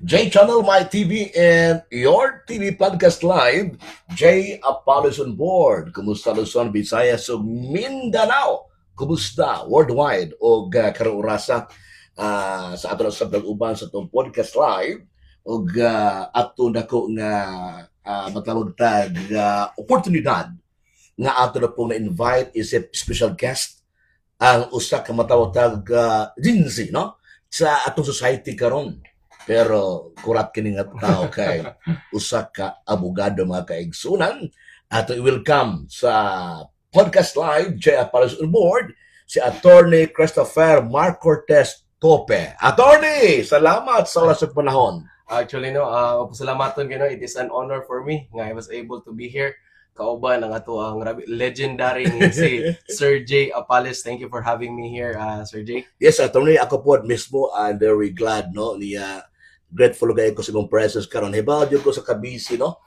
J Channel, My TV, and your TV Podcast Live, J Apalos on board. Kumusta Luzon, Visayas, ug Mindanao? Kumusta worldwide o karong orasa sa ato sa pag-uban sa itong podcast live o ato nako nga matawag tag oportunidad nga ato na po na-invite is a special guest ang usa ka matawag tag Jinzi, no? Sa atong society karon. Pero kurat kini nga tao kay usa ka abogado mga kaigsunan ato i-welcome sa podcast live J Apalos on board si Attorney Christopher Mark Cortez Tope. Attorney, salamat sa oras ug panahon. Actually, pasalamaton kayo. It is an honor for me nga I was able to be here. Kauban ang ato ang legendary si Sir J Apales. Thank you for having me here, Sir J. Yes, Attorney, ako po mismo I'm very glad no niya grateful gay ko sa imong presence karon. Hibaw jud ko sa kabisi no.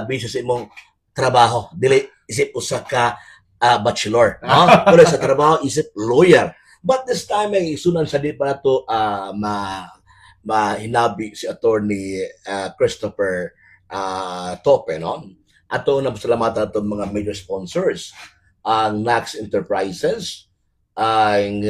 Busy sa imong trabaho. Dili isip usa ka bachelor, no? Pero sa trabaho isip lawyer. But this time ay isunan sa di pa nato mahinabi si Attorney Christopher Tope, no? Ato na pasalamatan atong mga major sponsors ang Nax Enterprises, ang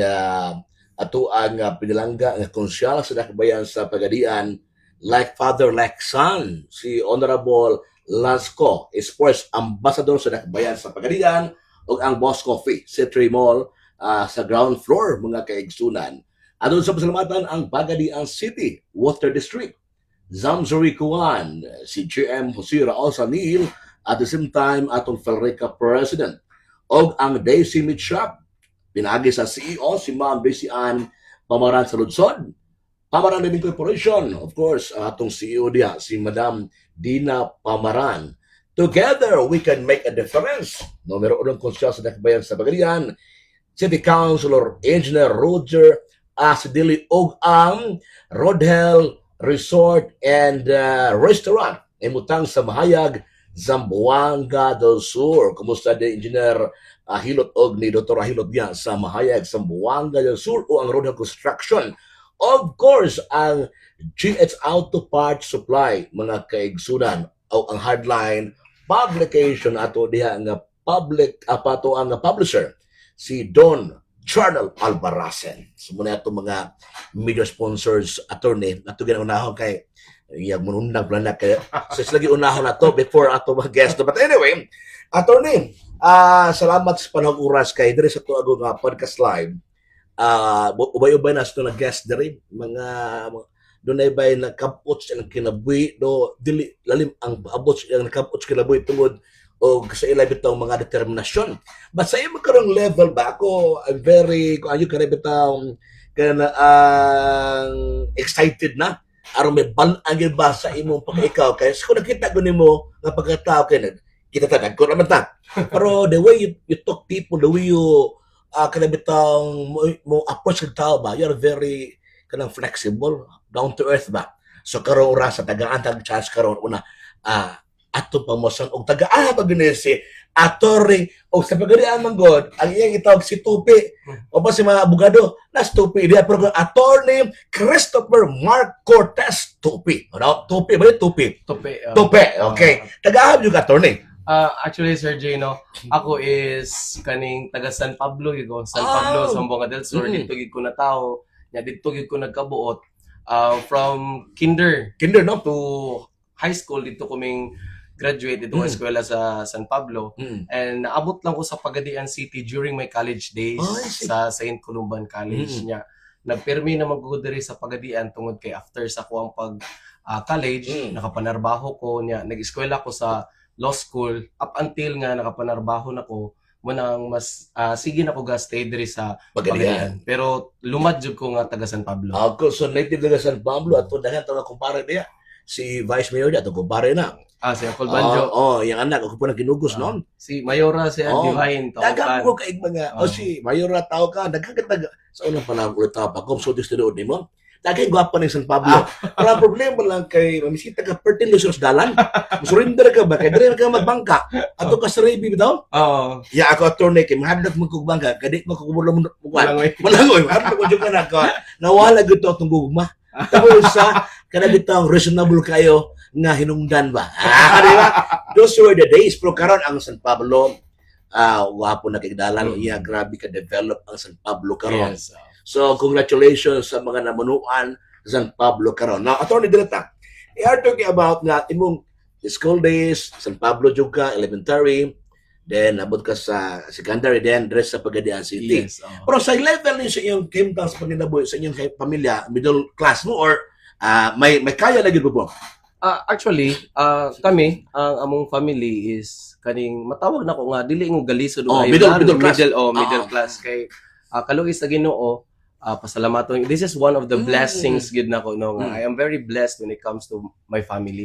ato ang pinalangga nga konsyal sa Dakbayan sa Pagadian, like father like son, si Honorable Lasco, Sports Ambassador sa Dakbayan sa Pagadian, ug ang Boss Coffee, Citry Mall sa ground floor, mga kaigsunan. Ato sa pasalamatan ang Pagadian City Water District, Zamzuri Kuan, si GM Jose Raul Sanil, at the same time atong Felrica President, og ang Daisy Meat Shop, pinagi sa CEO si Ma'am Besian Pamaran sa Luzon, Pamaran Living Corporation, of course, atong CEO dia si Madam Dina Pamaran. Together, we can make a difference. Numero 1 konsyal sa Dakbayan sa Pagadian, City Councilor Engineer Roger Asidili og ang Rodel Resort and Restaurant imutang sa Mahayag, Zamboanga del Sur. Kumusta din Engineer Hilot og ni Dr. Hilot diyan sa Mahayag, Zamboanga del Sur, o ang Rodel Construction. Of course, ang GH Auto Parts Supply, mga kaigsunan, o ang Hardline Publication ato diha nga public apato ang publisher si Don Charnel Albarracen. So muna itong mga media sponsors, Attorney, ato ginunahon kay iyag munundang plan na kaya so lagi unahon na to before ato mga guest. But anyway, Attorney, salamat sa panahong oras kay diri sa tuag nga podcast live. Ubay-ubay na sa guest diri mga dunay bay na kapot sa kinabuhi do dili lalim ang abot ang kapot sa kinabuhi tungod o sa ila bitong mga determinasyon. But sa imo karong level ba ako I'm very kung ayo ka bitong kana excited na aron may balang ba sa imong pag-ikaw kay kung nakita ko nimo nga pagkatao kay kita tanag ko naman ta. Pero the way you talk people, the way you kana bitong mo approach ka tao ba, you're very kanang flexible, down to earth ba. So karon oras sa tagaan tag chance karon una ato pamoson og tagaan pag si Attorney o sa Pagadian man god ang iyang itawag si Tupi o ba si mga abogado na Tupi dia pero Attorney Christopher Mark Cortez Tupi, no? Tupi ba Tupi? Tope. Tupi, okay. Tagaan jud Attorney. Actually, Sir J, ako is kaning taga San Pablo, San Pablo, Zamboanga del Sur. Dito gid ko na tao. Dito gid ko nagkabuot. From kinder no? to high school, dito kuming graduate dito sa eskwela sa San Pablo. And naabot lang ko sa Pagadian City during my college days sa St. Columban College niya. Nagpermi na magugudiri sa Pagadian tungod kay after sa kuang pag college, nakapanarbaho ko niya. Nag-eskwela ko sa law school up until nga nakapanarbaho na ko munang mas sige na ko ga stay diri sa Pagadian. Pero lumad jud ko nga taga San Pablo. Ako so native taga San Pablo at dahan ta kumpare niya si Vice Mayor niya to kumpare na. Si Uncle Banjo. Yung anak ako po na kinugos noon. Si Mayora si Divine tao dagang ko kaig mga si Mayora tao ka dagang sa unang panahon ulit tao pa kung so distudo nimo. Dagay gwapa ng San Pablo. Wala problema lang kay mamisita ka pertin lusyon sa dalan. Surrender ka ba kay dire ka magbangka. Ato ka sa Rabi bitaw? Oo. Ya ako Attorney kay mahadlok mo kog bangka kadi mo ko kumulo mo. Malangoy. Malangoy. Harap ko jud ka na ka. Nawala gud to tong gugma. Tapos sa Kada bitang reasonable kayo nga hinungdan ba? Di ba? Those were the days. Pero karon ang San Pablo, wapo na kigdalan, grabe ka-develop ang San Pablo karon. Yes. So, congratulations sa mga namunuan sa San Pablo karon. Now, Attorney Dilata, we are talking about nga imong school days, San Pablo juga, elementary, then abot ka sa secondary, then dress sa Pagadian City. Yes. Pero sa level niyo sa iyong kimtang sa panginabuhi sa inyong pamilya, middle class mo or may kaya lagi po po? Actually, kami, ang among family is kaning matawag na ko nga dili ngo galisod middle class. Middle class kay kaluoy sa Ginoo. Pasalamat. This is one of the blessings gid nako no nga. I am very blessed when it comes to my family.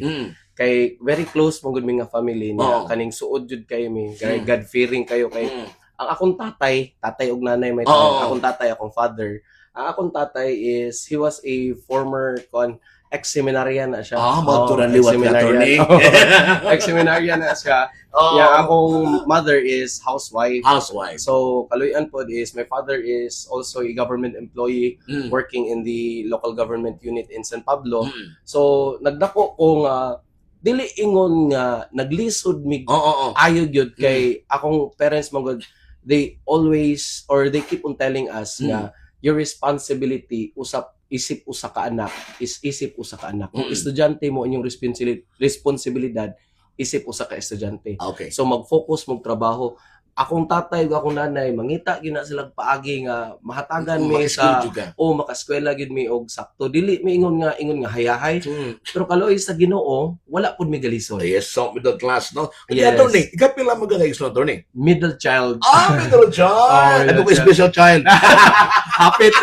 Kay very close mo gud mi nga family niya kaning suod jud kayo mi. God fearing kayo kay ang akong tatay ug nanay may akong tatay, akong father. Ang akong tatay is he was a former ex-seminarian na siya. Magturan liwat ka, attorney. Ex-seminarian na siya. Yeah, akong mother is housewife. So, kaluyan po is, my father is also a government employee working in the local government unit in San Pablo. So, nagdako ko nga, dili ingon nga, naglisod mig ayog yun kay akong parents mga they always, or they keep on telling us nga, your responsibility, isip usa ka anak, is isip usa ka anak. Kung estudyante mo, inyong responsibilidad, isip usa ka estudyante. Okay. So mag-focus, magtrabaho. Akong tatay ug akong nanay mangita gina silang paagi nga mahatagan mi sa makaskwela gid mi og sakto dili mi ingon nga hayahay pero kaluoy sa Ginoo wala pud mi galisod. Yes, so middle class no. Yes. Attorney, ikapila mo gangay gusto attorney? Middle child. Middle child. Ano ko special child? Hapit.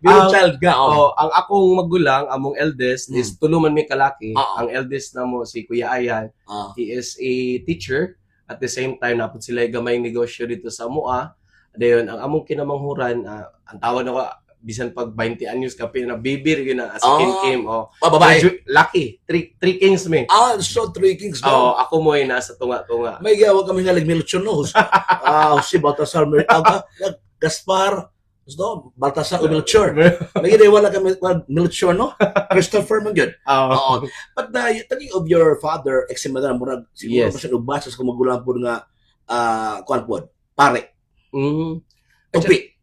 Middle child ga. Ang akong magulang, among eldest is tuluman mi kalaki. Ang eldest namo si Kuya Ayan. He is a teacher. At the same time, napod sila gamay negosyo dito sa MUA. Dayon, ang among kinamanghuran, ang tawag na ko, bisan pag 20 anyos ka, pinabibir yun na, as Kim. Babae. Lucky. Three kings me. So three kings no? Ako mo ay nasa tunga-tunga. May gawa kami nga Milchon no? Si Baltasar, Gaspar, no? Baltasar o Melchor. May wala kami Melchor, no? Christopher man yun. But talking of your father, ex-seminary, siguro pa siya ubasas kung magulang po nga, kuwan po, pare. Tupi.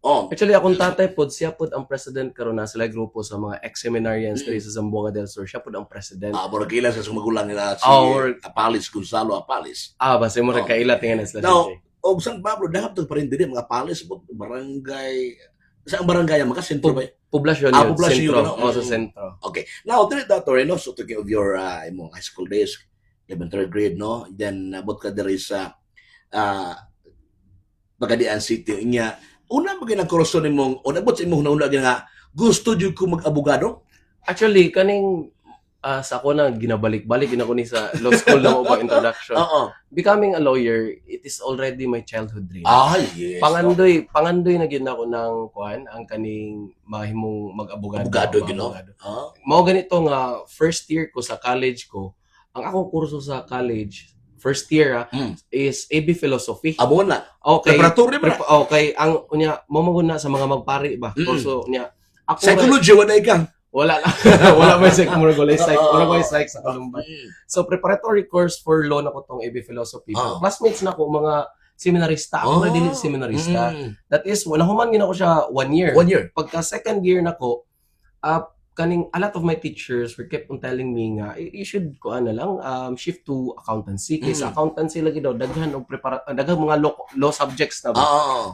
Actually, akong tatay po, siya po ang president karon na sila grupo sa mga ex-seminarians sa Zamboanga del Sur. Siya po ang president. Mura kaila sa magulang nila si Apalis, Gonzalo Apalis. Basta mura kaila tingnan na sila. Now, o San Pablo, dahap ito pa rin din mga Apalis, barangay, saan barangay ang mga sentro ba? Poblasyon yun. Poblasyon yun. Sa sentro. Okay. Now, Director, no? So, talking of your high school days, 11th grade, no? Then, nabot ka diri sa Pagadian City. Una mo ginagkorosyon mong, o nabot sa imong nauna nga, gusto dyo ko mag-abogado? Actually, kaning sa ako na ginabalik-balik ako ni sa law school na ba introduction. Becoming a lawyer, it is already my childhood dream. Yes. Pangandoy na gyud ako ng kuan ang kaning mahimong mag-abogado. Abogado gino. Mao ganito nga first year ko sa college ko. Ang akong kurso sa college first year is AB Philosophy. Amo na. Okay. Preparatory ba? Okay, ang unya mamaguna sa mga magpari ba. Kurso niya. Ako psychology wala ikang. Wala lang. Wala may psych. Wala may psych sa Kalumban. So, preparatory course for law na ko tong AB Philosophy. Classmates na ko, mga seminarista. Ako na din seminarista. That is, nahuman gina ko siya 1 year. 1 year. Pagka second year na ko, kaning a lot of my teachers were kept on telling me nga, you should shift to accountancy. Kasi accountancy lagi daw, daghan mga law subjects na ba?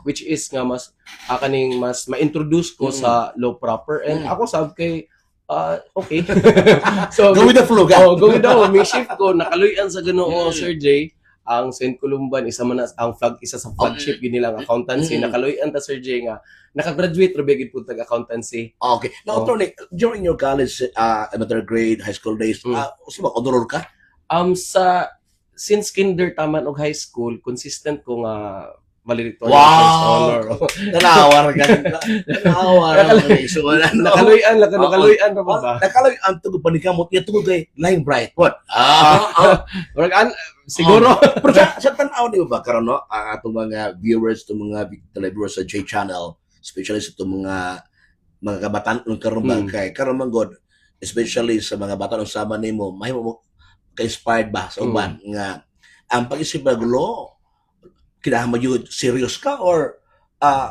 Which is nga mas kaning mas ma-introduce ko sa law proper. And ako sabi kay okay. So go with the flow ka. Go with the flow. May shift ko nakaluyan sa Ginoo, Sir Jay. Ang St. Columban isa sa flagship yun nilang accountancy. Nakaluyan ta Sir Jay nga nakagraduate ra bigid pud tag accountancy. Okay. Now, attorney, during your college, elementary grade, high school days, honor ka? Since kinder taman og high school, consistent ko nga valedictorian honor. Nanawar ka. Nakaluyan pa ba? Nakaluyan tugod panikamot niya tugod kay Line Bright. What? Siguro. Pero sa tanaw niyo ba karon no? Atong mga viewers, itong mga televiewers sa J Channel, especially sa itong mga kabataan ng karon ba kay karon man god especially sa mga bata ng sama nimo, mahimo mo ka-inspired ba sa uban nga ang pag-isip ng law kinahanglan yun serious ka or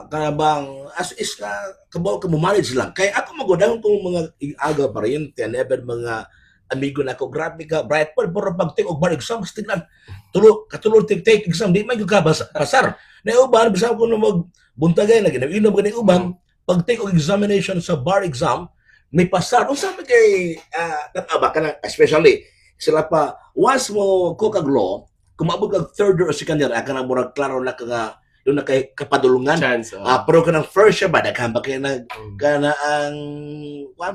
kana bang as is ka kabaw ka mo manage lang kay ako magudahan kong mga aga pariente never mga amigo na ko grabe ka bright pa pero pag take og bar exam tignan katulog take exam di man gyud ka pasar na uban bisa ko no magbuntagay na ginawinom gani uban pag take og examination sa bar exam may pasar unsa pa kay tataba ka especially sila pa once mo ko kag law kumabot kag third year o second year aka na murag klaro na ka doon na kay kapadulungan chance. pero kanang first year ba daghan ba kay nag kana ang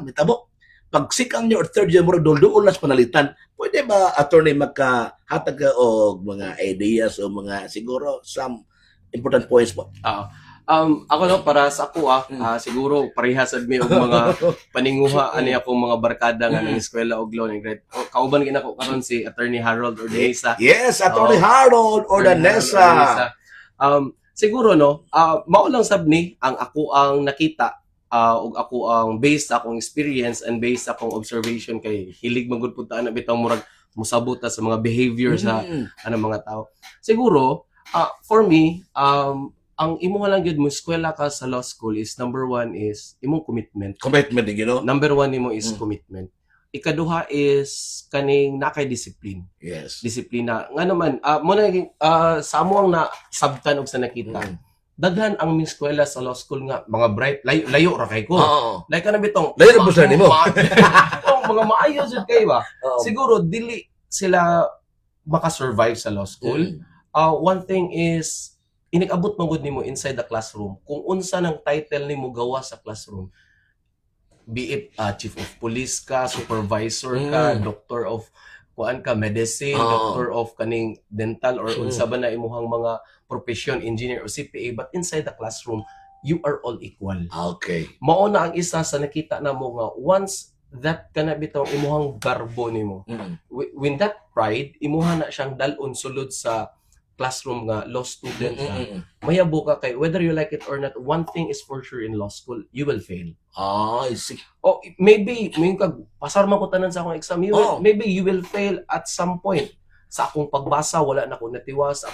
mitabo pag second year or third year murag dulduol nas panalitan pwede ba attorney magkahatag ka og mga ideas o mga siguro some important points po ako no para sa ako siguro parehas sad mi og mga paninguha ani akong mga barkada nga nang eskwela og law ni grade kauban gina ko karon si Attorney Harold Ordanesa. Yes, Attorney Harold Ordanesa. Siguro no mao lang sab ni ang ako ang nakita ug ako ang based akong experience and based akong observation kay hilig magud pud ta na bitaw murag musabot ta sa mga behavior sa mga tao. Siguro for me ang imo lang gyud mo eskwela ka sa law school is number one is imong commitment. Commitment, you know? Number one nimo is commitment. Ikaduha is kaning nakay discipline. Yes. Disiplina. Nga naman, mo na sa amo ang nasabtan og sa nakita. Daghan ang mga eskwela sa law school nga mga bright layo ra kay ko. Like kana bitong layo ra sa nimo. Mga maayo jud kay ba. Siguro dili sila maka-survive sa law school. One thing is inigabot magud nimo inside the classroom kung unsa nang title nimo gawa sa classroom, be it chief of police ka, supervisor ka, doctor of kuan ka medicine, doctor of kaning dental or unsa ba na imuhang mga profession, engineer or CPA, but inside the classroom you are all equal. Okay. Mao na ang isa sa nakita namo nga once that kana bitaw imuhang garbo nimo, when that pride imuha na siyang dalon sulod sa classroom nga law student mayabo ka kay whether you like it or not, one thing is for sure in law school, you will fail. I see. Maybe kag pasar man ko tanan sa akong exam, maybe you will fail at some point. Sa akong pagbasa wala na ko natiwas,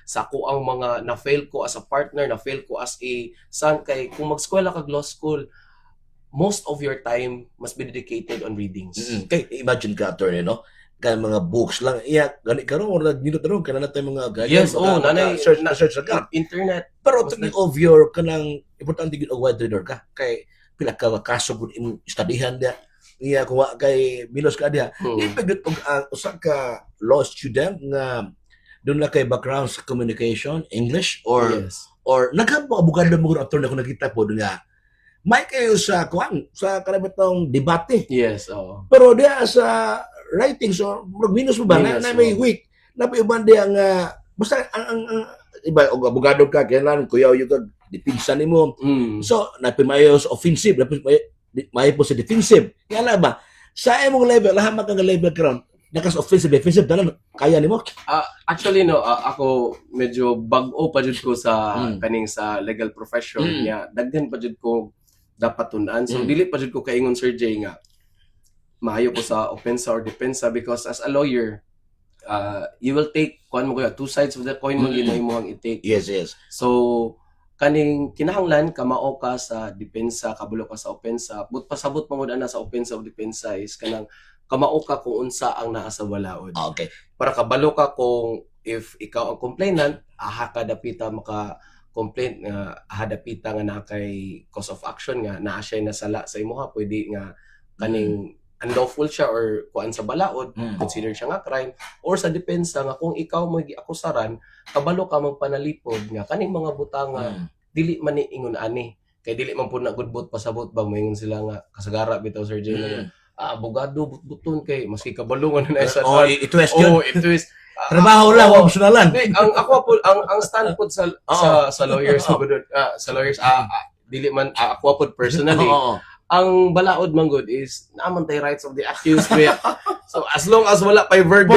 sa ako ang mga na-fail ko as a partner, na-fail ko as a son kay kung mag-eskwela kag law school, most of your time must be dedicated on readings. Kay imagine ka attorney no? Kan mga books lang gani karon wala minuto ron kana natay mga ganyan. Yes, nanay search ka internet. Pero to of your kanang importante gyud og wide reader ka kay pila ka kaso gud imong studyhan dia iya kuha kay milos ka dia ipagud og usa ka law student nga doon na kay background sa communication English or nagabugado mo gud attorney ko nakita po nga may kayo sa kuan sa kanabatong debate. Yes, pero dia sa writing so minus mo ba na may week na iban dia nga basta ang iba og abogado ka kailan kuyaw yung kag dipinsa nimo so napimayo sa offensive may po sa defensive kaya ba sa imong level lahat kang level karon nakas offensive defensive tanan kaya nimo actually no ako medyo bag-o pa jud ko sa kaning sa legal profession niya daghan pa jud ko dapat tun-an so dili pa jud ko kaingon Sir Jay nga maayo ko sa offensa or defensa because as a lawyer you will take two sides of the coin mo imong i-take. Yes. So kaning kinahanglan kamao ka sa depensa, kabalo ka sa offensa, but pasabot mangud ana sa offensa o depensa is kanang kamao ka kung unsa ang naa sa balaod. Okay. Para kabalo ka kung if ikaw ang complainant, aha ka dapita maka complaint nga aha dapita nga na kay cause of action nga naa siya nasala sa imuha, pwede nga kaning unlawful siya or kuan sa balaod, consider siya nga crime, or sa depensa nga kung ikaw mo giakusaran, kabalo ka magpanalipod nga kaning mga butang dili man ni ingon ani, kay dili man pud na gudbot pasabot ba moingon sila nga kasagara bitaw Sir Jay nga abogado butbuton kay maski kabalungan na sa ito is trabaho lang optionalan. Ang ako po ang stand po sa lawyers sa lawyers dili man ako po personally ang balaod man good is naman tay rights of the accused. So as long as wala pay verdict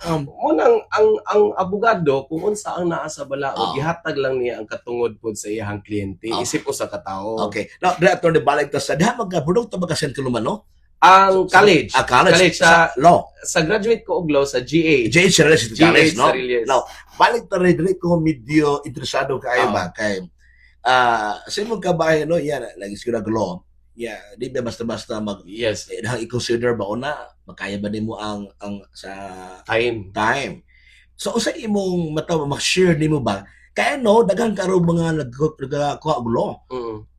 Munang ang abogado kung unsa ang naa sa balaod, Oo. gihatag lang niya ang katungod pod sa iyang kliyente, Oo. isip usa ka tawo. Okay. Now, Attorney, balik ta sa diha magka-produkto ba ka St. Columbano, no? Ang college, College sa law. graduate ko og law sa GA. JH University College, no? Sarillas. Now, balik ta rin ko medyo interesado kayo Oo. ba kay sa imong kabayan, no? Yan, lagi siguro law. Yeah, di ba basta-basta Yes, i-consider ba una makaya ba nimo ang sa time. So usa imong mag-share nimo ba kaya no daghang karo mga nagkuha og law.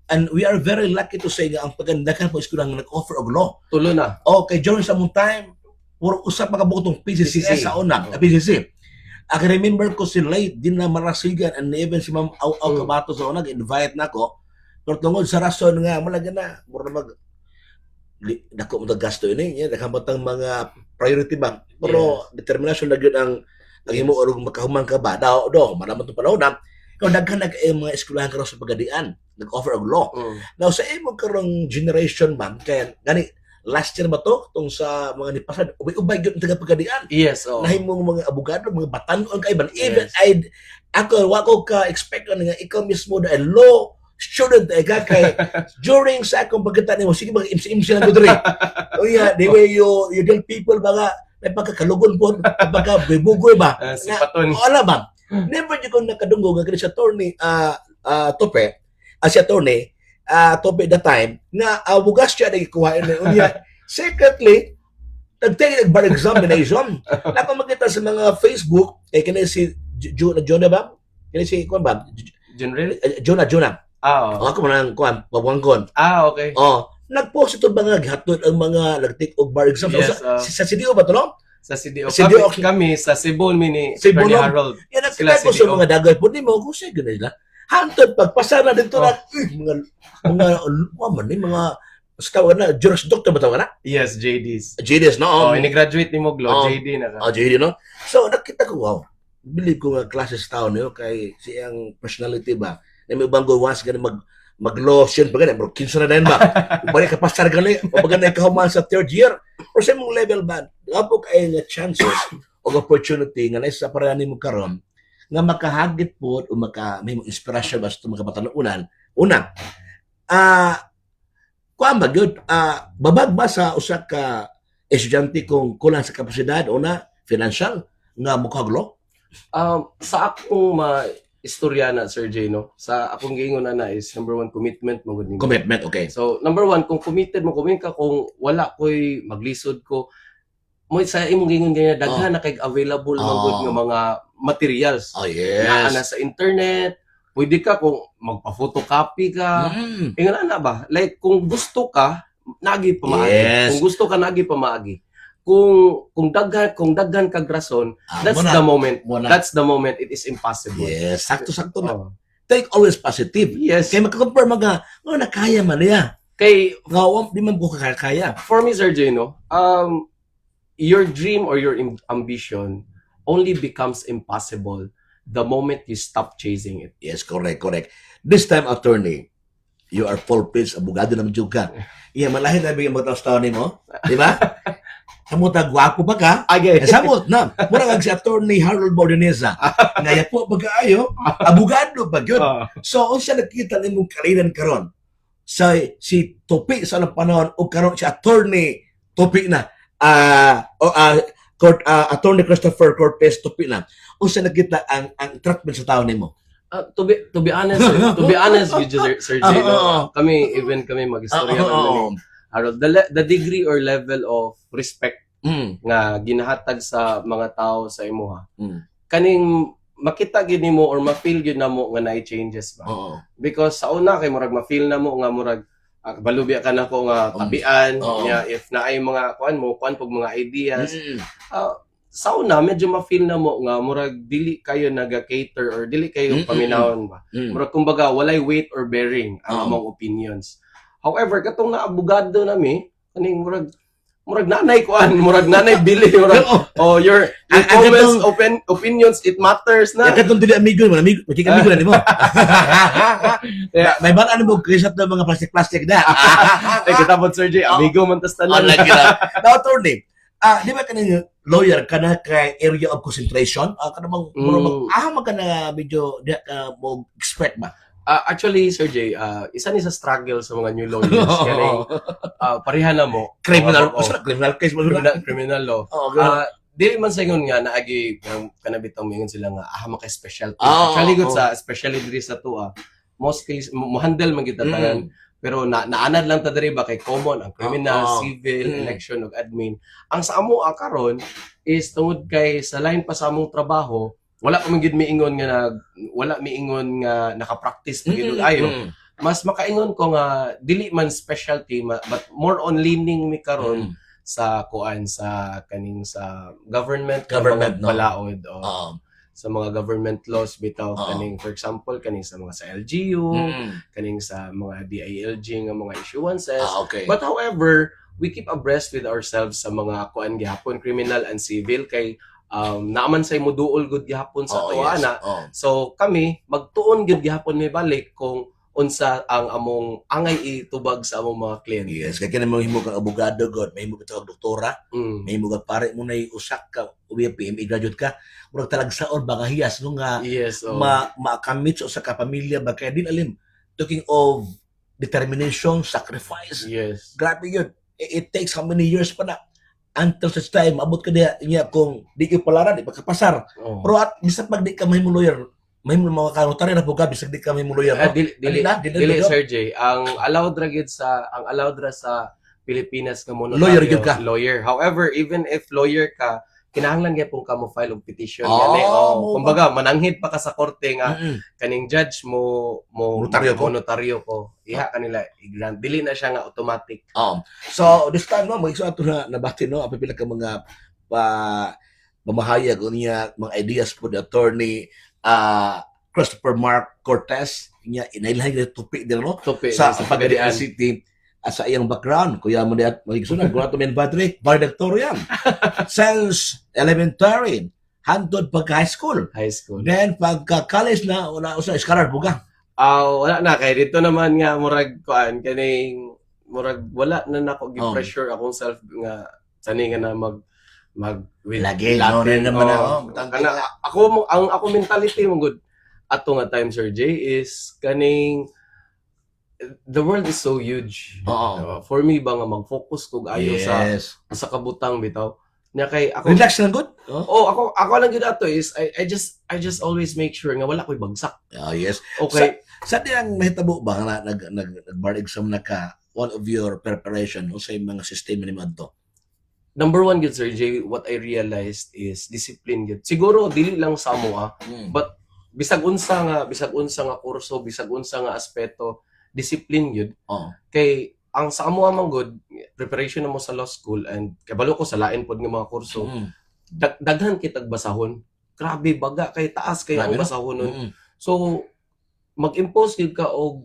And we are very lucky to say nga ang pagandagan po eskwela nga nag-offer og law. tulo na. Okay, during sa mong time, puro usap makabutong PCCS sa una, PCC. I can remember ko si Late, din na marasigan, and even si Ma'am Aw Kabato sa una, invite na ko. Pero tungod sa rason nga, malaga na, mura mag, dako mo gasto ini, nakamatang mga priority ba. Pero determination na yun ang himo orong makahumang ka ba. Daw, manaman itong panahon na, kung daghan mga eskwelahan karon sa Pagadian, nag-offer og law. Now, sa imong karong generation, ma'am, kaya, gani, last year ba to? Itong sa mga nipasan, ubay yun ang taga-Pagadian. Yes, Nahimong mga abogado, mga batanon kaiban. Even, wako ka-expect nga ikaw mismo na law student ka kay during sa akong pagkita nimo, sige mag-imsi-imsi lang ko diri. Oh yeah, the way you tell people ba may pagkakalugon po, pagkabibugoy ba? Sipaton. Wala ba? Never di ko nakadunggo nga si attorney Tope, si attorney Tope that time nga bugas siya nagikuha niya. Secondly, nag-bar examination. Nako makita sa mga Facebook kani si Jonah ba? Kani si kuan ba? Jonah. Ako man kuan, babangkon. Okay. Nag-post ito mga gihatod ang mga nag-take og bar exam. Yes, sa CDO ba to, no? Sa CDO. CDO. Kami sa Cebu ni Cebu, Attorney no? Harold. Yan, Sila nagkita ko sa CDO. mga dagay po, di mo, kung siya ganun nila. Hantod, pagpasa na dito na, mga, sa tawag na, Juris Doctor ba tawag na? Yes, JDs. JDs, no? Ini-graduate ni Moglo, JD na ka. JD, no? So, nakita ko, wow, believe ko nga classes tao niyo, kay siyang personality ba, na may banggo once ganun mag-lotion pa ganun, pero 15 na din ba? Balik ka pasar ganun, o baga na ikahuman sa third year, o sa mong level ba, nga po kayo nga chances o opportunity nga naisa parani mo karon nga makahagit po o may mong inspirasyon basta makapatanunan. Una, kuan ba gyud, babag ba sa usa ka estudyante kung kulang sa kapasidad una financial nga mukaglo? Sa akong istorya na, Sir Jay, no? Sa akong giingon na is, number one, commitment mo. Commitment, okay. So, number one, kung committed mo, ka, kung wala ko'y maglisod ko, mo sa imong giingon ganyan, daghan na kay available ng mga materials. Yes. Na sa internet, pwede ka kung magpa-photocopy ka. Ingon na ba? Like, kung gusto ka, nagi pa maagi. Yes. Kung gusto ka, nagi pa maagi. Kung daghan kag rason, that's the moment. That's the moment it is impossible. Yes, sakto-sakto na. Take always positive. Yes. Kaya makakompare mga, nakaya man niya. Kay, di man ko kaya. For me, Sir Jeno, your dream or your ambition only becomes impossible the moment you stop chasing it. Yes, correct. This time, attorney, you are full-page, abogado naman juga. Iya, malahin na bigyan magtaos-taon ni mo. Di ba? Samot na gwapo pa ka. Samot na. Murang si attorney Harold Bordeneza. Ngaya po pagkaayo, abogado pa yun. So, unsa nakita ni mong kalinan karon si Topi sa anong panahon o karon si attorney Topi na attorney Christopher Cortez Topi na. Unsa nakita ang treatment sa tao nimo? To be honest with you, Sir Jay, kami mag-istorya Harold, the degree or level of respect nga ginahatag sa mga tao sa imuha. Kaning makita gid nimo or ma-feel gid namo nga naay changes ba. Because sa una kay murag ma-feel namo nga murag balubya ka nako nga tabian nya if naay mga kuan pag mga ideas. Sa una medyo ma-feel namo nga murag dili kayo naga-cater or dili kayo paminawon ba. Murag kumbaga walay weight or bearing ang among opinions. However, katong na abogado nami, kaning murag nanay kuan, murag nanay bili, murag your comments, opinions, it matters na. Katong dili amigo magkikamigo na nimo. May bala mo krisat ng mga plastic na. Kita po, Sir J, amigo man tas tanan. Now, attorney, Di ba kanang lawyer ka na kay area of concentration? Kanang mag ka na medyo di ka mo expert ba? Actually, Sir Jay, isa ni sa struggle sa mga new lawyers. Kaning pareha na mo. Criminal, Oo, criminal case mo criminal law. Oo, Dili man sa ingon nga naagi kanabitang mingon sila nga maka specialty. Actually good sa especially diri sa tuwa. Most case mo handle man kita tanan. Pero naanad lang ta diri ba kay common ang criminal, civil, election ug admin. Ang sa amo karon is tungod kay sa line pa sa among trabaho, wala pa man gid miingon nga naka-practice pa gid ayo. Mas makaingon ko nga dili man specialty but more on leaning mi karon sa kaning sa government no? balaod sa mga government laws bitaw kaning for example kaning sa mga sa LGU kaning sa mga DILG nga mga issuances okay. But however we keep abreast with ourselves sa mga gihapon criminal and civil kay naaman say moduol gud gihapon sa tuana so kami magtuon gud gihapon may balik kung unsa ang among angay itubag sa among mga kliyente. Yes, kaya kinamang himo kang abogado god, may himo ka doktora, may himo ka pare mo nay usak ka PMA graduate ka, murag talagsaon ba nga hiyas no nga yes, makamit sa ka pamilya ba kaya din alim talking of determination, sacrifice. Yes. Grabe yun. It takes how many years pa na until such time abot ka niya kung di ka palaran, di pa kapasar. Pero at bisan pag di ka mahimo lawyer, may mga kanotary na po ka bisag di ka may lawyer no? Dili Sir Jay ang allowed ra sa Pilipinas nga mo lawyer gyud ka lawyer however even if lawyer ka kinahanglan gyud pong ka mo file og petition gani kumbaga mananghid pa ka sa korte nga kaning judge mo notaryo ko iha kanila i-grant dili na siya nga automatic so this time no mag-iso ato na nabati no apil ka mga mamahayag unya mga ideas po the attorney Christopher Mark Cortez niya inailahay na tupi din no sa Pagadian City sa iyang background kuya mo diat magigsunan grato men padre valedictorian since elementary hantod pagka high school then pagka college na una usa scholar buga wala na kay dito naman nga murag kuan kaning murag wala na nako gi pressure akong self nga sani nga na mag lagi no rin naman ako mentality mo good ato nga time Sir Jay is kaning the world is so huge for me ba nga mag-focus kog ayo sa kabutang bitaw nya kay ako relax lang good ako lang gid ato is I just always make sure nga wala koy bagsak yes okay sa diyang mahitabo ba nga nag-bar exam na ka one of your preparation sa mga sistema ni adto number one good Sir Jay, what I realized is discipline good. Siguro dili lang sa amo but bisag unsa nga kurso, bisag unsa nga aspeto, discipline good. Kay ang sa amo man good, preparation na mo sa law school and kabalo ko sa lain pod nga mga kurso. Daghan kitag basahon. Grabe baga kay taas kay ang basahon nun. So mag-impose gid ka og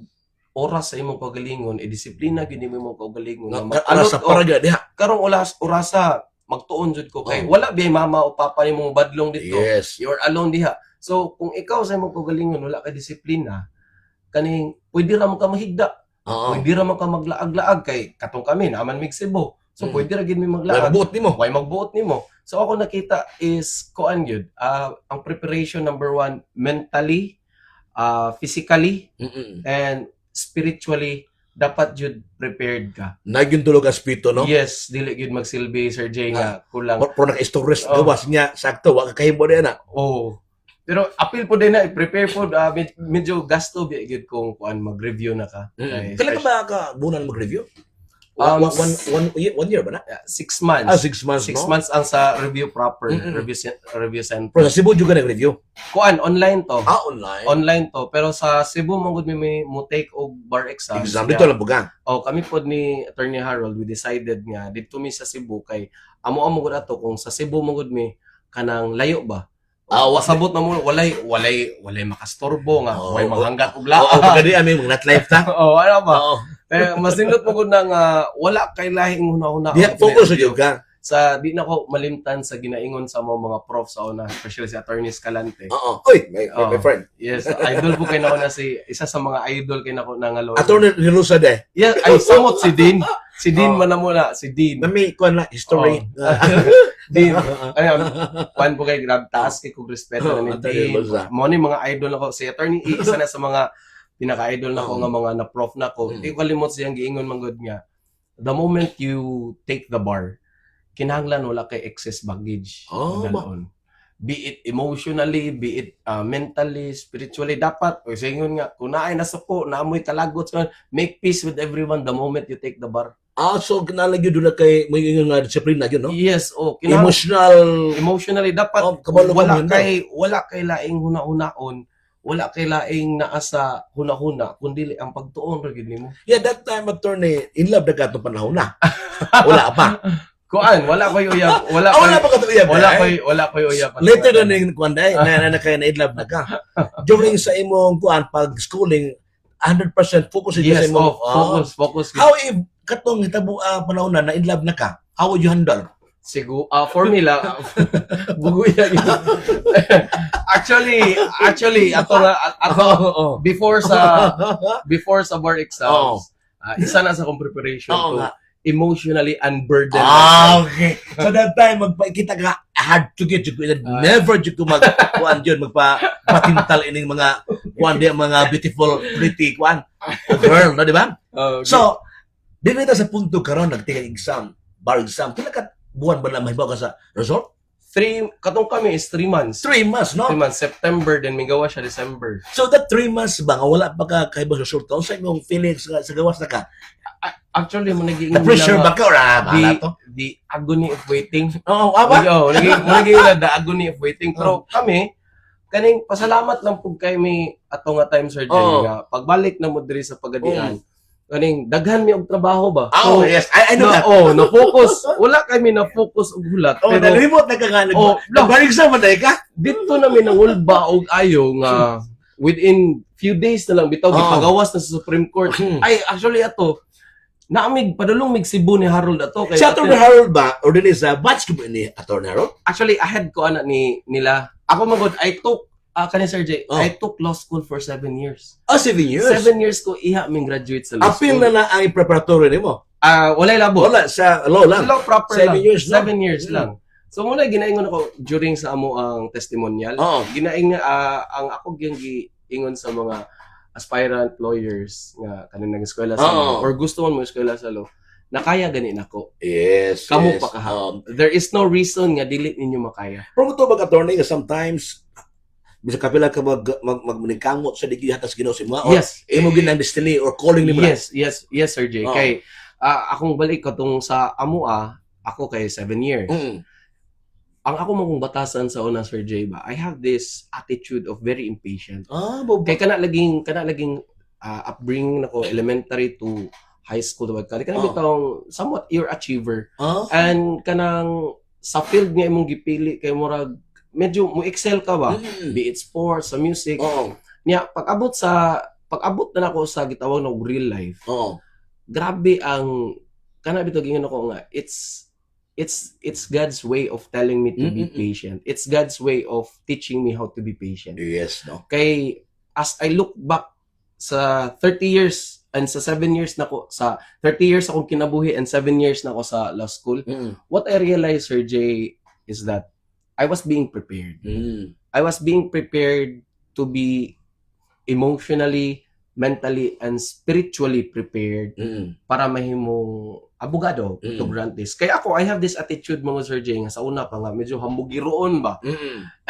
oras sa imong kagalingon disiplina gid mo imong kagalingon alas sa paraga diha karong orasa magtuon jud ko kay wala bi mama o papa nimo badlong dito you're alone diha so kung ikaw sa imong kagalingon wala ka disiplina kaning pwede ra mo ka mahigda pwede ra mo ka maglaag-laag kay katong kami naman mig Cebu so pwede ra gid mi maglaag way magbuot nimo so ako nakita is kuan gyud ang preparation number one mentally physically and spiritually dapat jud prepared ka. Nagyun tulog aspito no? Yes, dili gyud magsilbi Sir Jay nga kulang. Pro naka-stories gawas niya sakto wa ka kahimo din na. Pero apil po din na prepare po medyo gasto gyud kung kuan mag-review na ka. Kailan ka ba ka bunan mag-review? One year ba na? 6 months. 6 months, 6 months ang sa review proper, review center. Pero sa Cebu juga nag-review? Kuan, online to. Online? Online to. Pero sa Cebu, mong may mo take og bar exam. Dito lang bugang? Kami po ni Attorney Harold, we decided nga, dito mi sa Cebu, kay amo gud ato, kung sa Cebu mong mi, kanang layo ba? Wasabot na mo, walay makastorbo nga, way maghanggat og lao. Pagkadi ami mong not life ta? Ano ba? Mas nindot mo gud na nga wala kay lahing una-una. Focus jud ka. di na ko malimtan sa ginaingon sa mga prof sa una, especially si Attorney Escalante. Oo. Oy, my friend. Yes, idol po kay nako na isa sa mga idol kay nako na nga lawyer. Attorney Nilusa de. Yes, ay samot si Dean. Si Dean man na muna, si Dean. Nami ko na history. Dean. Ayun, pan po kay grab taas kay kung respeto na ni Attorney Dean. Nilusa. Mo ni mga idol nako si Attorney E, isa na sa mga pinaka-idol nako nga mga na prof nako. Di ko kalimot siyang giingon manggod nga. The moment you take the bar, kinahanglan wala kay excess baggage. Dalon. Be it emotionally, be it mentally, spiritually, dapat, o singon nga, kung naay nasuko, naamoy kalagot, make peace with everyone the moment you take the bar. So kinalagyo doon na kay may nga disiplina yun, no? Yes, emotionally, dapat wala kay laing huna-hunaon, wala kay laing naa sa huna-huna, kundi ang pagtuon ra gid nimo. Yeah, that time attorney, in love na ka itong panahon na. Wala pa. Kuan, wala koy uyab, wala pa ka uyab. Wala koy uyab. Later na ning kuan day, na kay na in love na ka. During sa imong kuan pag schooling, 100% focus sa imong focus. How if katong hitabo panahon na in love na ka? How would you handle? Siguro formula buguya actually ato before sa bar exams isa na sa kong preparation to emotionally unburdened. Okay. So that time magpakita ka hard to get you never you ko magkuan yun magpatintal ining mga kuan di mga beautiful pretty kuan girl no di ba? Okay. So dinita sa punto karon nagtingay exam bar exam pila ka buwan ba na mahibaw ka sa result? Katong kami is 3 months. 3 months, no? 3 months. September, then may gawa siya December. So that 3 months ba, nga wala pa ka kahibaw sa result? Sa imong feelings sa gawas na ka? Actually, mo naging... The-pressure ba ka? Or the agony of waiting. Oo, aba? Oo, naging the agony of waiting. Pero kami, kaning pasalamat lang po kay may ato nga time surgery nga. Pagbalik na mo diri sa Pagadian, kaning daghan mi og trabaho ba? So, yes, I know that. Na-focus. Wala kami na-focus og hulat. Pero nalimot na ka nga. Nag-barig sa maday ka? Dito namin nangulba og ayo nga within few days na lang bitaw gipagawas na sa Supreme Court. Ay, actually ato, naamig padulong mig Cebu ni Harold ato kay Attorney Harold ba or din sa batch ko ni Attorney Harold? Actually ahead ko ana nila. Ako magod I took kanin Sir J, I took law school for 7 years. 7 years? 7 years ko iha ming graduate sa law school. Apil na ang preparatory nimo? Walay labo. Wala, sa law lang? Law proper 7 years, no? 7 years lang. So muna ginaingon ako during sa amo ang testimonial. Ginaing ang ako gyang giingon sa mga aspirant lawyers nga kanin nang eskwela sa law or gusto mo eskwela sa law na kaya gani nako. Yes. Kamo pa kahapon. There is no reason nga dili ninyo makaya. Pero to bag attorney nga sometimes bisa kapila ka magmaningkamot sa digyo hatas Ginoo si mo or imo ginang destiny or calling nimo. Yes, Sir J. Kay akong balik katong sa amoa, ako kay 7 years. Ang ako mong batasan sa una, Sir J, ba, I have this attitude of very impatient. Kay kana laging upbringing nako elementary to high school diba ka. Kana bitong somewhat you're achiever. And kanang sa field nga imong gipili kay murag medyo mo excel ka ba? Be it sports, sa music. Niya pag-abot na nako sa gitawag na real life. Grabe ang kana bitaw gingon ako nga it's God's way of telling me to be patient. It's God's way of teaching me how to be patient. Yes, no. Kay as I look back sa 30 years and sa 7 years nako sa 30 years akong kinabuhi and 7 years nako sa law school, what I realized, Sir J, is that I was being prepared. I was being prepared to be emotionally, mentally, and spiritually prepared para mahimong abogado to grant this. Kaya ako, I have this attitude mga Sir J, nga sa una pa nga, medyo hambugiroon ba?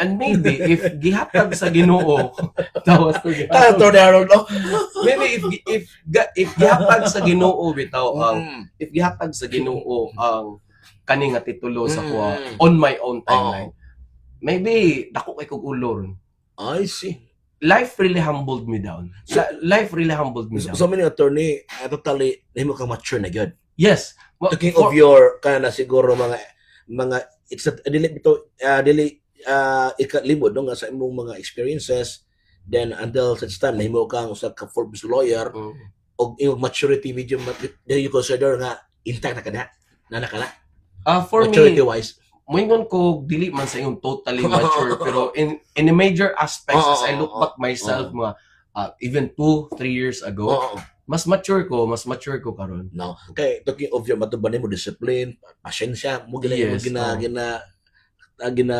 And maybe, if gihatag sa Ginoo, tawas ko maybe if gihatag sa Ginoo bitaw if gihatag sa Ginoo ang kani nga titulo sa kuha on my own timeline. Maybe dako kay kog ulor. I see. Life really humbled me down. Life really humbled me down. So many attorney, totally nahimo ka mature na gyud. Yes. Talking of your kana siguro mga it's a dili ikalimod no nga sa imong mga experiences then until such time nahimo kang usa ka full-blown lawyer og imong maturity medyo do you consider nga intact na kada na nakala? For maturity me, wise? moingon ko dili man sa yung totally mature pero in the major aspects as I look back myself mga even 2-3 years ago, mas mature ko karon. No. Kay talking of your matuban mo discipline, pasensya, mo gina Yes, gina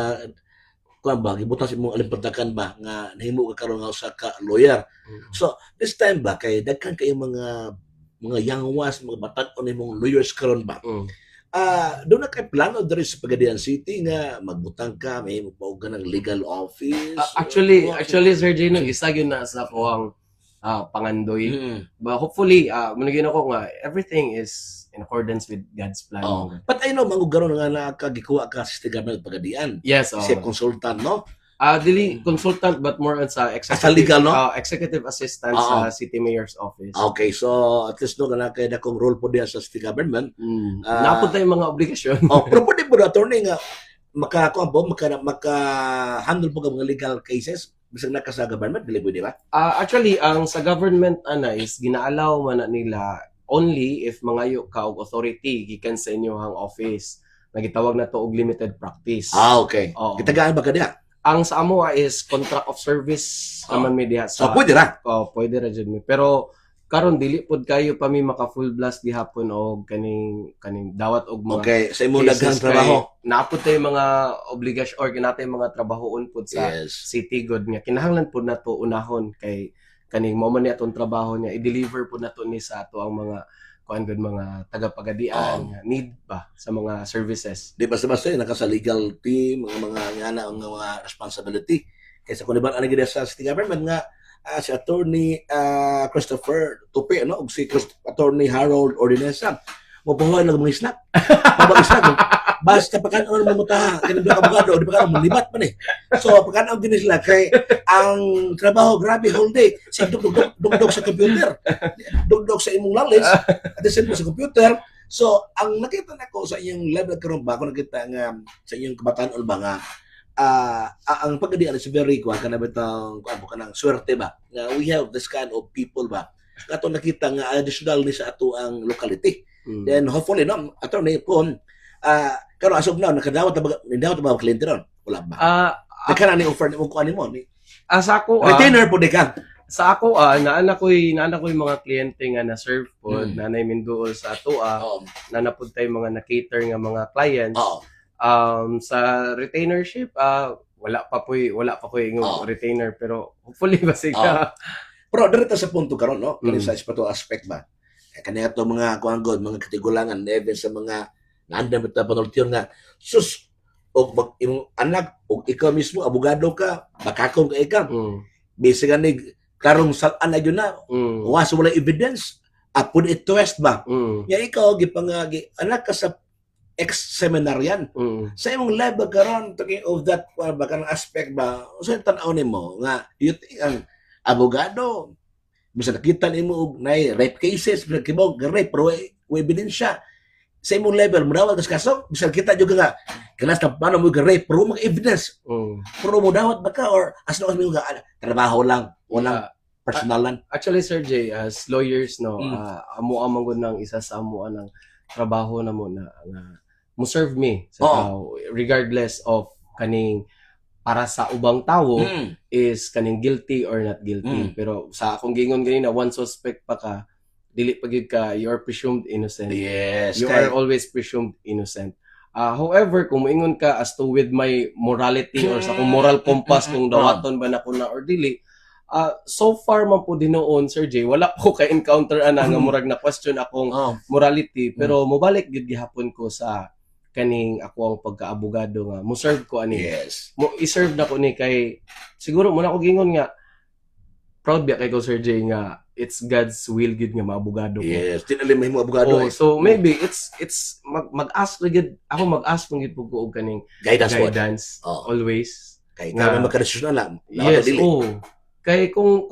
kuan ba gibutas imong alimpatakan ba nga nahimo ka karon nga usa ka lawyer. So this time ba kay daghan kay mga young ones, mga batan-on imong lawyers karon ba? Doon na kay plano diri sa Pagadian City nga magbutang ka, may magpauga ka ng legal office. Actually Sir Gino, isa yun na sa ko ang pangandoy. But hopefully, managin ako nga, everything is in accordance with God's plan. But I know, mangugaron nga nakagikuha ka sa City Government Pagadian. Yes. Kasi consultant, no? Dili consultant but more on sa executive, legal, no? Executive assistant sa City Mayor's Office. Okay, so at least no kana kay dakong role po diya sa City Government. Napod tayo mga obligasyon. Pero pwede po na attorney nga maka-handle po ka mga legal cases bisag naka sa government, dili pwede ba? Actually, ang sa government is ginaalaw man na nila only if mangayo ka og authority gikan sa inyong office. Nagitawag na to og limited practice. Okay. Gitagaan ba ka diha? Ang sa amo is contract of service naman mi diha sa. So pwede ra. Pwede ra jud mi. Pero karon dili pod kayo pa mi maka full blast gihapon og kaning dawat og mga. Okay, sa imong daghang trabaho. Naapod tay mga obligasyon or kinatay mga trabahoon pod sa city god nga kinahanglan pod nato unahon kay kaning mo man ni atong trabaho niya i-deliver po nato ni sa ato ang mga kuan gud mga tagapagadian need ba sa mga services. Di basta-basta naka sa legal team mga ngana ang mga responsibility. Kaysa kung iban ani gid sa city government nga si Attorney Christopher Tupi no ug si Attorney Harold Ordinesa mo pahuan lang mga snack. Babag snack. Basta pagkanaon mo mutaha kini ka abogado di pa ka libat pa ni. So pagkanaon din sila kay ang trabaho grabe whole day sa dugdog sa computer. Dugdog sa imong knowledge at the same sa computer. So ang nakita nako sa inyong level karon ba ako nakita nga sa inyong kabataan ba nga ang pagadian is very kuha ka na bitang kuha ka ng swerte ba nga we have this kind of people ba ato nakita nga additional ni sa ato ang locality. Then hopefully no attorney pon karon asog na nakadawat ba kliyente ron wala ba nagkana ni offer mo kuan mo ni sa ako retainer po di ka sa ako naana ko'y mga kliyente nga na serve pod nanay minduol sa ato na napud tay mga na-cater nga mga clients. Sa retainership wala pa ko yung retainer pero hopefully basig pero direta sa punto karon no kani sa ispato aspect ba kani ato mga kuanggod mga katigulangan even sa mga naandam ta panultiyon nga sus og imong anak og ikaw mismo abogado ka bakakon ka ikaw bisig ani karong sal-an na yun na was wala evidence put it to rest ba ya ikaw gipangagi anak ka sa ex-seminaryan sa imong level karon talking of that baka ng aspect ba usa tan-aw nimo nga you think ang abogado bisa nakita nimo og nay rape cases bisa kimo rape pero ebidensya sa imong level mo dawat sa kaso bisa kita juga nga kanas ta paano mo rape pero mga evidence pero mo dawat ba ka or as long as mo trabaho lang walang personalan. Actually Sir Jay, as lawyers no amo amang gud nang isa sa amo ng trabaho na mo na mo serve me sa tao regardless of kaning para sa ubang tao is kaning guilty or not guilty pero sa akong gingon ganina one suspect pa ka dili pa gyud ka you are presumed innocent. Yes, you are always presumed innocent. However, kung moingon ka as to with my morality or sa kung moral compass kung dawaton ba nako na or dili, so far man po dinoon Sir Jay, wala ko ka encounter ana nga murag na question akong morality pero mobalik gid gihapon ko sa kaning ako ang pagkaabogado nga mo serve ko ani. Yes. Mo i-serve na ko ni kay siguro mo na ko gingon nga proud ba kay ko Sir Jay nga it's God's will gid nga maabogado ko. Yes, tinalim mo abogado. So maybe it's mag-ask gid ako mag-ask gid ko og kaning guidance always. Kay nga makadesisyon na lang. Yes, kay kung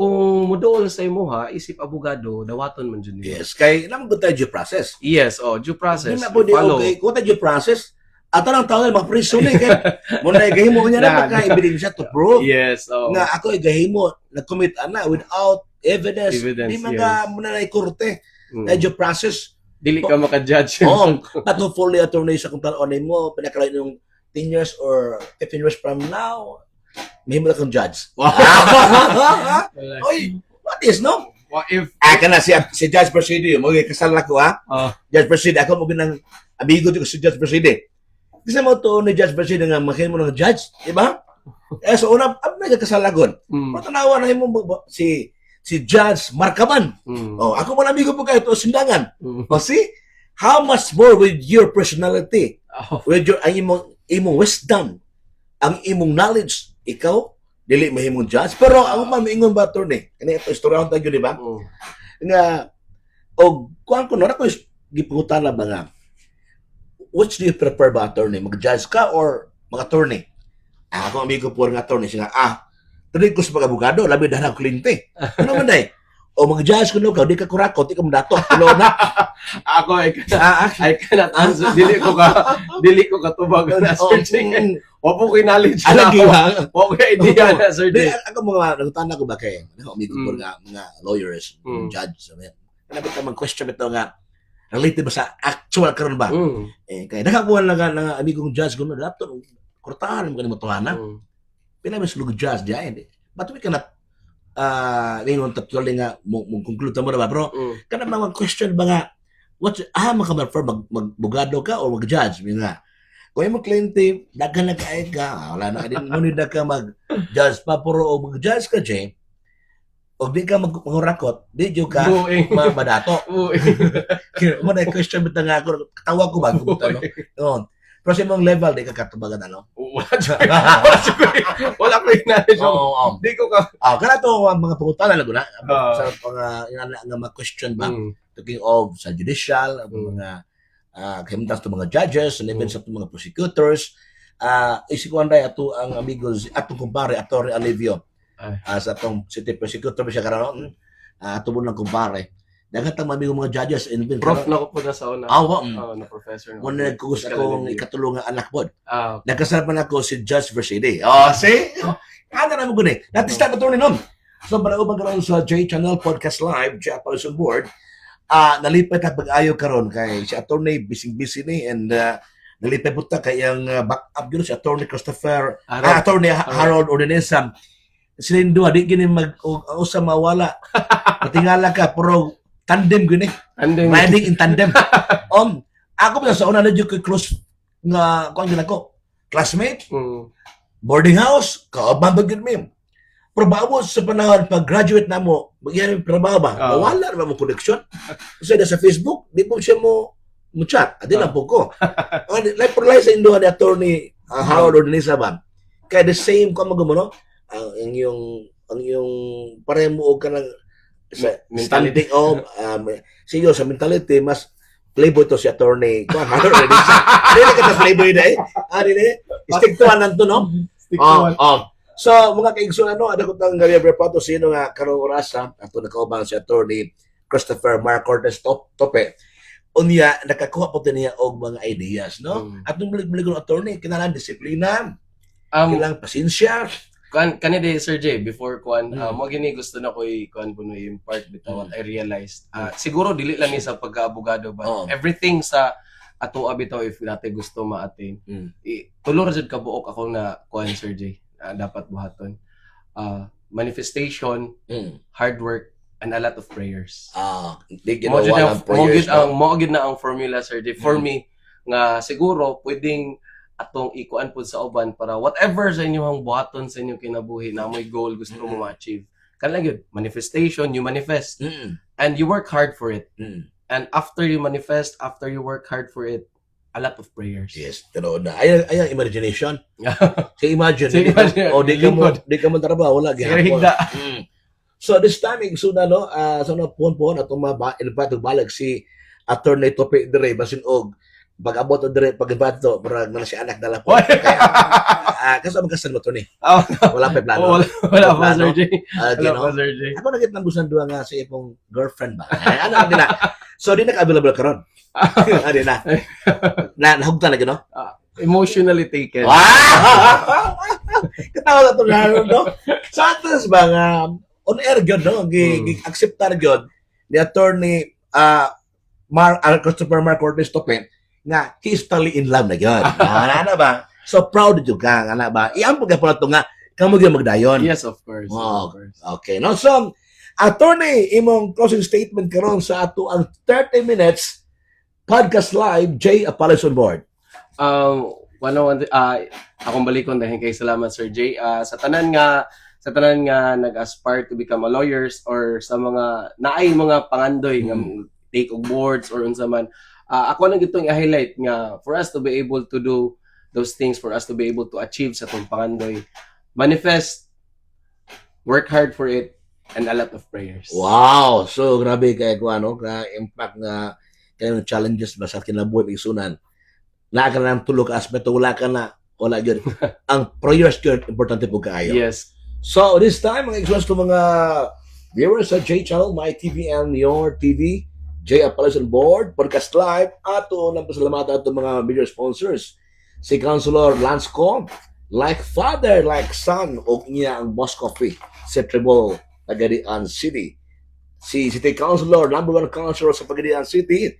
moduol sa imo isip abogado dawaton man jud niya. Yes, kay namo gud due process. Yes, due process. Di na po di okay. Kung due process, ato lang tao na mag-prison kay mo na gahimo niya na pagka ebidensya to prove. Yes, nga ako gahimo na-commit ana without evidence. Di mga muna na korte. Due process Dili ka maka-judge. Oo, not fully attorney sa kung tanaw mo, pinakalain yung 10 years or 15 years from now, may mo na kang judge. Oy, what is, no? What if... Kana si Judge Presidio, mo kasal na ko, ha? Judge Presidio, ako mo ginang amigo ko si Judge Presidio. Kasi mo to ni Judge Presidio nga makin mo ng judge, di ba? So una, may kasalagon. Patanawa na mo si Judge Marcaman. Ako mo amigo po kayo to sindangan. See? How much more with your personality, with your ang imong wisdom, ang imong knowledge, ikaw dili mahimong judge. Pero ako mamiingon ba attorney? Kani ito istoryahan tayo, di ba? Nga og kuan ko na ko gipungutan ba nga, which do you prefer ba attorney? Mag-judge ka or mag-attorney? Ako amigo po ng attorney siya nga, tuloy ko sa pag-abogado, labi na ng klinte. Ano man day? O mag-judge ko no, di ka kurakot, di ka madato. Tulo na. Ako I cannot answer. Dili ko katubag na Sir Jay. Wa po ko'y knowledge na ako. Wa ko'y idea na Sir Jay. Ako mga nagtana ko ba kay amigo po nga mga lawyers, judge. Kanapit na mag-question ito nga, related ba sa actual karon ba? Kaya nakakuha lang nga amigong judge ko na laptop, kurtahan mo kanimo tuhanan. Pinabas lug judge diyan. But we cannot ngayon totally nga mong conclude mo na ba, bro? Kana mga question ba nga, makaprefer magbugado ka o mag-judge? Nga, kung yung kliyente, daghan na kaay ka, wala na din, ngunit na ka mag-judge pa, puro o mag-judge ka, Jay, o di ka mag-rakot, di dyo ka madato. Mo na question bita nga ako, katawa ko ba? Noon. Pero sa imong level, di ka katubagan, ano? Wala ko yung knowledge. Di ko ka... Kaya ito, mga pangutalan na guna, sa mga question ba, talking of sa judicial, mga kahimuntas sa mga judges, and even sa mga prosecutors, isikuan rin ato ang amigos, atong kumpare, Atty. Alivio, sa atong city prosecutor, siya karoon, ato mo ng kumpare. Dagat ang mga judges and prof na ko po na sa una. Na professor na. Muna nagkugus akong ikatulong ang anak po. Okay. Nagkasarapan ako si Judge Verside. See? Ano na mo guni? Natista na ito rin nun. So, para upang karoon sa J-Channel Podcast Live, J. Appalachian Board, nalipat na pag-ayaw karoon kay si Atty. Bising-busy ni and nalipat po ta kay ang backup yun si Atty. Christopher, Atty. Harold Ordenesa. Sila yung di gini mag-usa mawala. Natingala ka, pero tandem gini. Riding in tandem. Ako ba sa una na dyan ko close nga kung gina ko. Classmate, boarding house, kaabang gid mi. Pero bago sa panahon pag-graduate na mo, magyan yung trabaho ba? Mawala na mo connection. Kasi sa Facebook, di po siya mo chat. Adi lang po ko. Like for life sa Indo ni Atty. Harold Ordenesa ba? Kaya the same ko mo ang yung pare mo og kanang standing siyo sa mentality mas playboy to si Atty. Harold Ordenesa. Dili ka playboy dai. Stick to anan to no. Stick to. So mga kaigsoon ada ko tang Gabriel Pato sino nga karong orasa ato nakaubang si Atty. Christopher Mark Cortez Tope. Unya nakakuha po niya og mga ideas no. Atong balik-balik ng attorney kinahanglan disiplina. Kailangan pasensya. Kanina Sir Jay, before mo gini gusto na ko puno yung part bitaw what I realized. Siguro dili lang sa pagka-abogado ba. Everything sa ato bitaw if natin gusto ma-attain. Tulo ra jud ka buok ako na Sir Jay. Dapat buhaton. Manifestation, hard work, and a lot of prayers. Mo gid na ang formula Sir Jay. For me nga siguro pwedeng atong ikuan pud sa uban para whatever sa inyong buhaton sa inyong kinabuhi na may goal gusto mo ma-achieve. Kanang gyud manifestation, you manifest and you work hard for it. And after you manifest, after you work hard for it, a lot of prayers. Yes, pero na ay imagination. Imagine di ka mo trabaho wala gihapon. So this time igsuda no so na puon atong balik si Atty. Tope dire basin og pag-abot o dire pag-ibato para na si anak dala po. Kaso magkasal mo to ni. Wala pa plano. Wala pa Sir Jay. Ako nagit nang gusto duha nga sa ipong girlfriend ba. Ano din na. So di na available karon. Adi na. Nahugtan na gino. Emotionally taken. Katawa na to no. Sa atas ba nga on air gyud no gi-acceptar gyud ni Atty. Christopher Mark Cortez Tope nga he's totally in love na yun. Ana ba? So proud jud ka, ana ba? Iampo ka pala to nga kamo gyud magdayon. Yes, of course. Oh, Of course. okay. No, so attorney, imong closing statement karon sa ato ang 30 minutes podcast live Jay Apales on board. Akong balikon dahil kay salamat Sir Jay. Sa tanan nga nag-aspire to become a lawyers or sa mga naay mga pangandoy nga take og boards or unsa man. Ako nang gitong i-highlight nga for us to be able to do those things, for us to be able to achieve sa tong pangandoy, manifest, work hard for it, and a lot of prayers. Wow! So, grabe kay ko ano, ka impact nga kayo challenges ba sa kinabuhi isunan. Na ka na tulo ka aspeto, wala yun. Ang prayers yun, importante po kaayo. Yes. So, this time, mga express to mga viewers sa J Channel, My TV and Your TV, J Apales on board, podcast live, ato nang pasalamatan ato mga major sponsors. Si Councilor Lance Co, like father, like son, o niya ang Boss Coffee, sa Tribal, Pagadian City. Si City Councilor, number 1 councilor sa Pagadian City,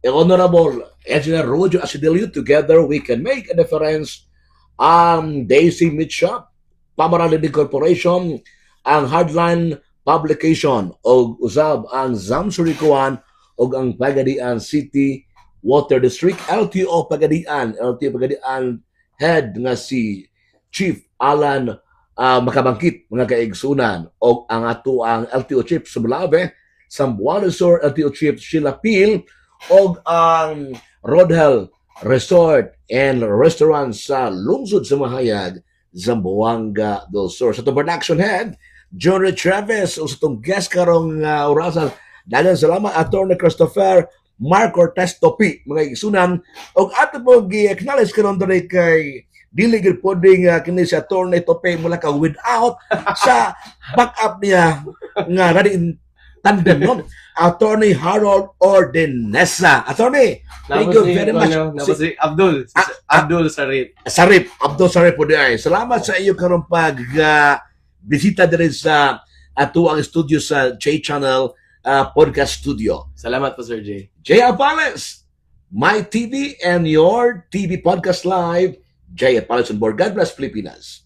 Honorable Engineer Roger Asidilio, together we can make a difference. Daisy Meat Shop, Pamaralini Corporation, ang Hardline Publication, o usab ang Zamsurikuan, o ang Pagadian City Water District, LTO Pagadian head nga si Chief Alan Makabangkit, mga kaigsunan, o ang ato ang LTO Chief Sumlabe, Sambuano Sur, LTO Chief Sheila Pil, o ang Rodel Resort and Restaurant sa lungsod sa Mahayag, Zamboanga del Sur. Sa itong production head, John Travis, o sa itong guest karong orasan, dalang salamat, Attorney Christopher Mark Cortez Topi, mga isunan, o ato po gi-acknowledge karon dali kay dili gid poding kini si Attorney Topi mula ka without sa backup niya nga ready in tandem, no? Attorney Harold Ordenesa. Attorney, thank you very much. Si Abdul Sarip. Abdul Sarip po di. Salamat sa iyo karong pag bisita din sa ato ang studio sa J Channel Podcast Studio. Salamat po, Sir Jay. Jay Apales, My TV and Your TV Podcast Live, Jay Apales on board. God bless Filipinas.